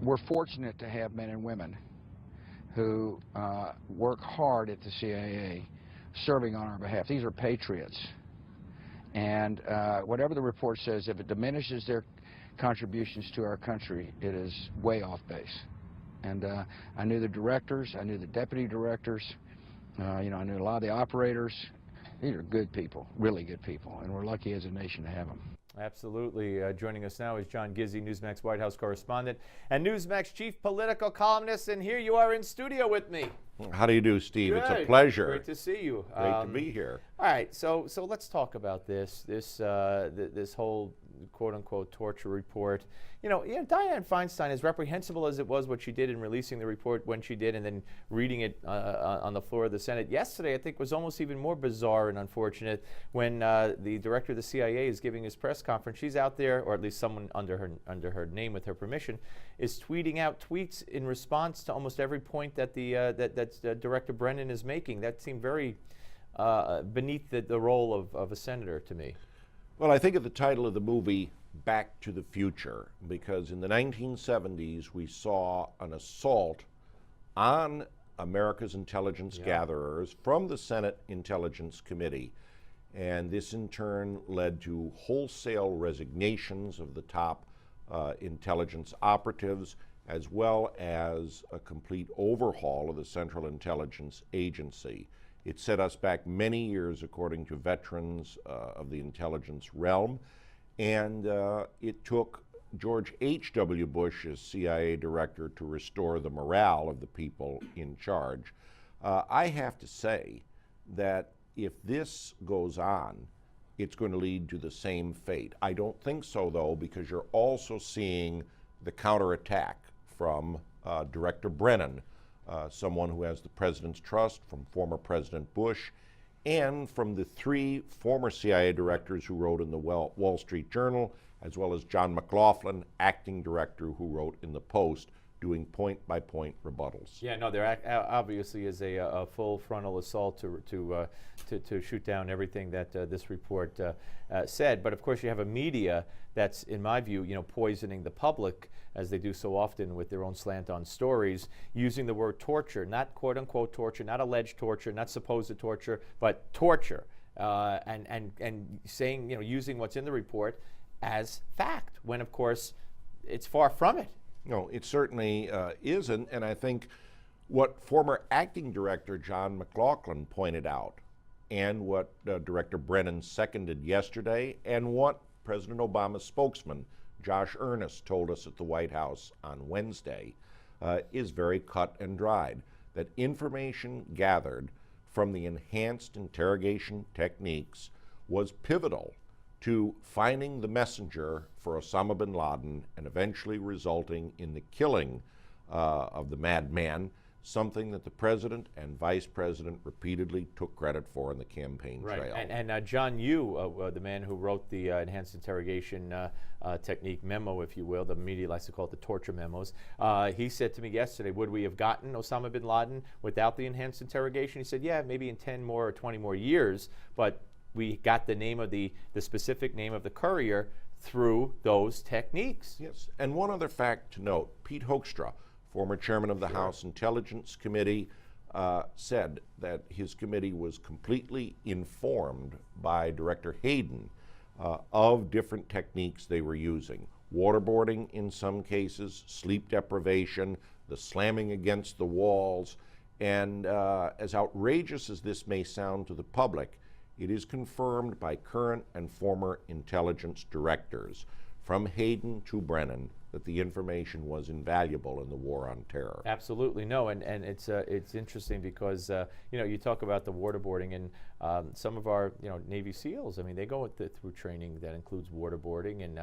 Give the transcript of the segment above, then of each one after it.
we're fortunate to have men and women who work hard at the CIA serving on our behalf. These are patriots. And whatever the report says, if it diminishes their contributions to our country, it is way off base. And I knew the directors, I knew the deputy directors, you know, I knew a lot of the operators. These are good people, really good people, and we're lucky as a nation to have them. Absolutely. Joining us now is John Gizzi, Newsmax White House correspondent and Newsmax chief political columnist, and here you are in studio with me. How do you do, Steve? Good. It's a pleasure. Great to see you. Great to be here. All right, so let's talk about this whole quote-unquote torture report. You know, Dianne Feinstein, as reprehensible as it was what she did in releasing the report when she did and then reading it on the floor of the Senate yesterday, I think was almost even more bizarre and unfortunate when the director of the CIA is giving his press conference. She's out there, or at least someone under her name with her permission, is tweeting out tweets in response to almost every point that that Director Brennan is making. That seemed very beneath the role of a senator to me. Well, I think of the title of the movie, Back to the Future, because in the 1970s we saw an assault on America's intelligence gatherers from the Senate Intelligence Committee. And this in turn led to wholesale resignations of the top intelligence operatives, as well as a complete overhaul of the Central Intelligence Agency. It set us back many years, according to veterans of the intelligence realm, and it took George H.W. Bush as CIA director to restore the morale of the people in charge. I have to say that if this goes on, it's going to lead to the same fate. I don't think so, though, because you're also seeing the counterattack from Director Brennan, someone who has the president's trust from former President Bush, and from the three former CIA directors who wrote in the Wall Street Journal, as well as John McLaughlin, acting director, who wrote in the Post, doing point-by-point rebuttals. Yeah, no, there obviously is a full frontal assault to shoot down everything that this report said. But of course, you have a media that's, in my view, poisoning the public, as they do so often with their own slant on stories, using the word torture, not quote-unquote torture, not alleged torture, not supposed torture, but torture, and saying, using what's in the report as fact, when of course it's far from it. No, it certainly isn't, and I think what former acting director John McLaughlin pointed out, and what Director Brennan seconded yesterday, and what President Obama's spokesman Josh Earnest told us at the White House on Wednesday, is very cut and dried. That information gathered from the enhanced interrogation techniques was pivotal to finding the messenger for Osama bin Laden and eventually resulting in the killing of the madman, something that the president and vice president repeatedly took credit for in the campaign trail. And John Yoo, the man who wrote the enhanced interrogation technique memo, if you will, the media likes to call it the torture memos, he said to me yesterday, would we have gotten Osama bin Laden without the enhanced interrogation? He said, yeah, maybe in 10 more or 20 more years, but we got the name of the specific name of the courier through those techniques. Yes, and one other fact to note, Pete Hoekstra, former chairman of the House Intelligence Committee, said that his committee was completely informed by Director Hayden of different techniques they were using. Waterboarding in some cases, sleep deprivation, the slamming against the walls, and as outrageous as this may sound to the public, it is confirmed by current and former intelligence directors, from Hayden to Brennan, that the information was invaluable in the war on terror. Absolutely, no, and it's interesting because you talk about the waterboarding, and some of our Navy SEALs, I mean, they go through training that includes waterboarding, and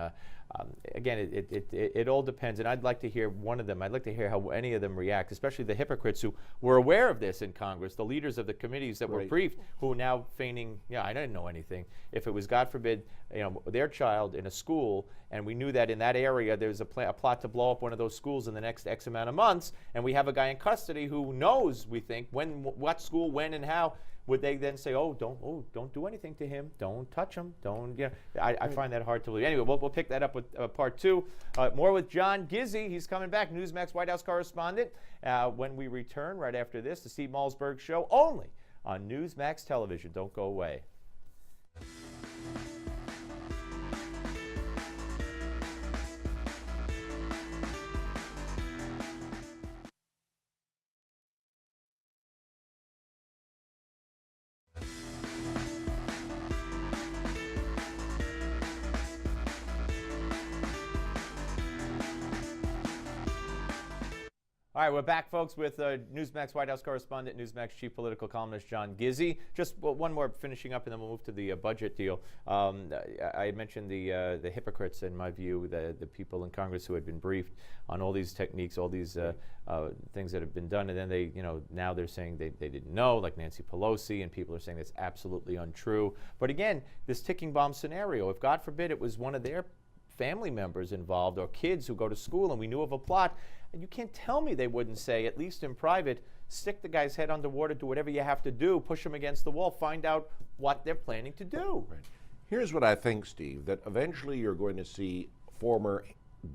again, it all depends. And I'd like to hear one of them. I'd like to hear how any of them react, especially the hypocrites who were aware of this in Congress, the leaders of the committees that were briefed, who are now feigning, I didn't know anything. If it was, God forbid, their child in a school, and we knew that in that area there's a plan a plot to blow up one of those schools in the next X amount of months, and we have a guy in custody who knows, we think, what school, when, and how, would they then say, don't do anything to him, don't touch him, don't, you know, I find that hard to believe. Anyway, we'll pick that up with part 2. More with John Gizzi. He's coming back, Newsmax White House correspondent, when we return right after this, the Steve Malzberg Show, only on Newsmax Television. Don't go away. All right, we're back, folks, with Newsmax White House correspondent, Newsmax chief political columnist John Gizzi. Just one more finishing up, and then we'll move to the budget deal. I mentioned the hypocrites, in my view, the people in Congress who had been briefed on all these techniques, all these things that have been done, and then they, you know, now they're saying they didn't know, like Nancy Pelosi, and people are saying that's absolutely untrue. But again, this ticking bomb scenario, if God forbid it was one of their family members involved or kids who go to school and we knew of a plot, and you can't tell me they wouldn't say, at least in private, stick the guy's head underwater, do whatever you have to do, push him against the wall, find out what they're planning to do. Right. Here's what I think, Steve, that eventually you're going to see former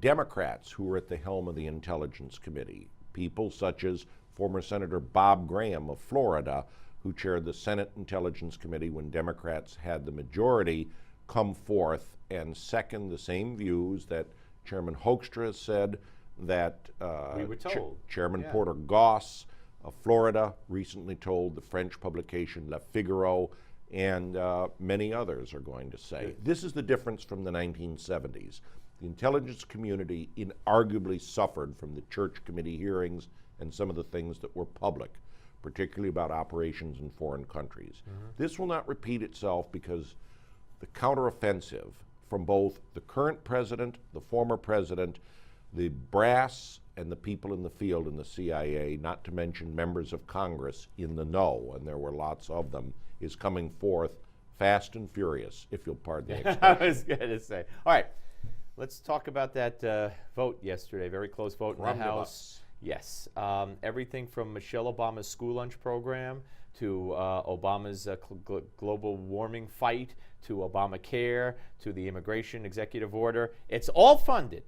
Democrats who are at the helm of the Intelligence Committee, people such as former Senator Bob Graham of Florida, who chaired the Senate Intelligence Committee when Democrats had the majority, come forth and second the same views that Chairman Hoekstra has said, that we were told. Chairman Porter Goss of Florida recently told the French publication Le Figaro, and many others are going to say. This is the difference from the 1970s. The intelligence community inarguably suffered from the Church Committee hearings and some of the things that were public, particularly about operations in foreign countries. This will not repeat itself because the counteroffensive from both the current president, the former president, the brass and the people in the field in the CIA, not to mention members of Congress in the know, and there were lots of them, is coming forth fast and furious, if you'll pardon the expression. I was going to say. All right, let's talk about that vote yesterday, very close vote in the House. Yes, everything from Michelle Obama's school lunch program to Obama's global warming fight, to Obamacare, to the immigration executive order. It's all funded.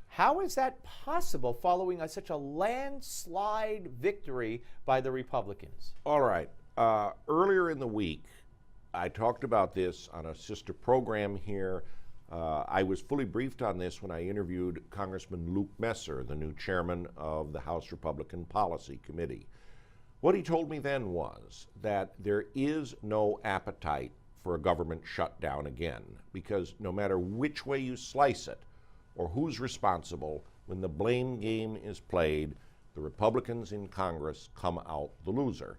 How is that possible following such a landslide victory by the Republicans? All right. Earlier in the week, I talked about this on a sister program here. I was fully briefed on this when I interviewed Congressman Luke Messer, the new chairman of the House Republican Policy Committee. What he told me then was that there is no appetite for a government shutdown again, because no matter which way you slice it, or who's responsible, when the blame game is played, the Republicans in Congress come out the loser.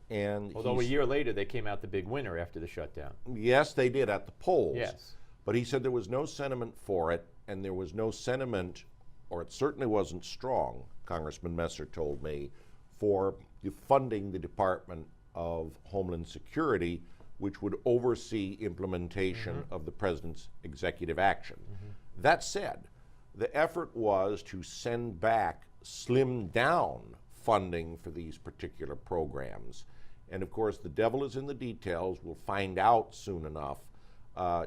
And although a year later they came out the big winner after the shutdown. Yes, they did at the polls. Yes. But he said there was no sentiment for it, and there was no sentiment, or it certainly wasn't strong, Congressman Messer told me, for funding the Department of Homeland Security, which would oversee implementation of the president's executive action. That said, the effort was to send back slimmed down funding for these particular programs. And of course, the devil is in the details. We'll find out soon enough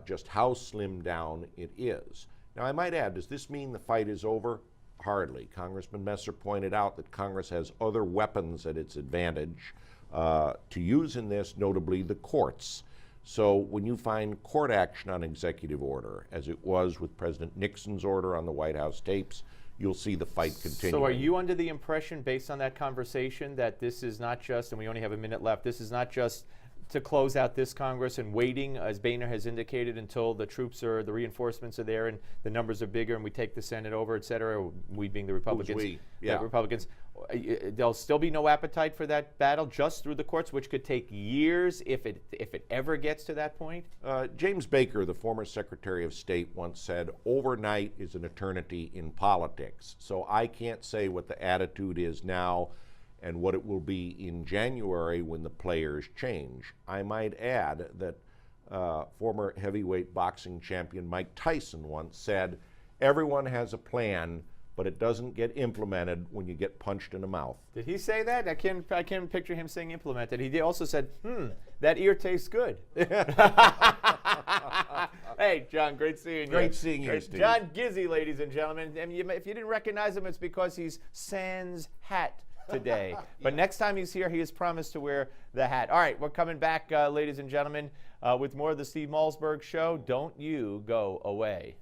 just how slimmed down it is. Now, I might add, does this mean the fight is over? Hardly. Congressman Messer pointed out that Congress has other weapons at its advantage to use in this, notably the courts. So when you find court action on executive order, as it was with President Nixon's order on the White House tapes, you'll see the fight continue. So are you under the impression, based on that conversation, that this is not just, and we only have a minute left, this is not just to close out this Congress and waiting, as Boehner has indicated, until the the reinforcements are there and the numbers are bigger and we take the Senate over, et cetera, we being the Republicans. Who's we? Yeah. Republicans. There'll still be no appetite for that battle just through the courts, which could take years if it ever gets to that point? James Baker, the former Secretary of State, once said, overnight is an eternity in politics. So I can't say what the attitude is now and what it will be in January when the players change. I might add that former heavyweight boxing champion Mike Tyson once said, everyone has a plan, but it doesn't get implemented when you get punched in the mouth. Did he say that? I can't picture him saying implemented. He also said, that ear tastes good. Hey, John, great seeing you. Great seeing you, Steve. John Gizzi, ladies and gentlemen. And if you didn't recognize him, it's because he's sans hat today. But next time he's here, he has promised to wear the hat. All right, we're coming back, ladies and gentlemen, with more of the Steve Malzberg Show. Don't you go away.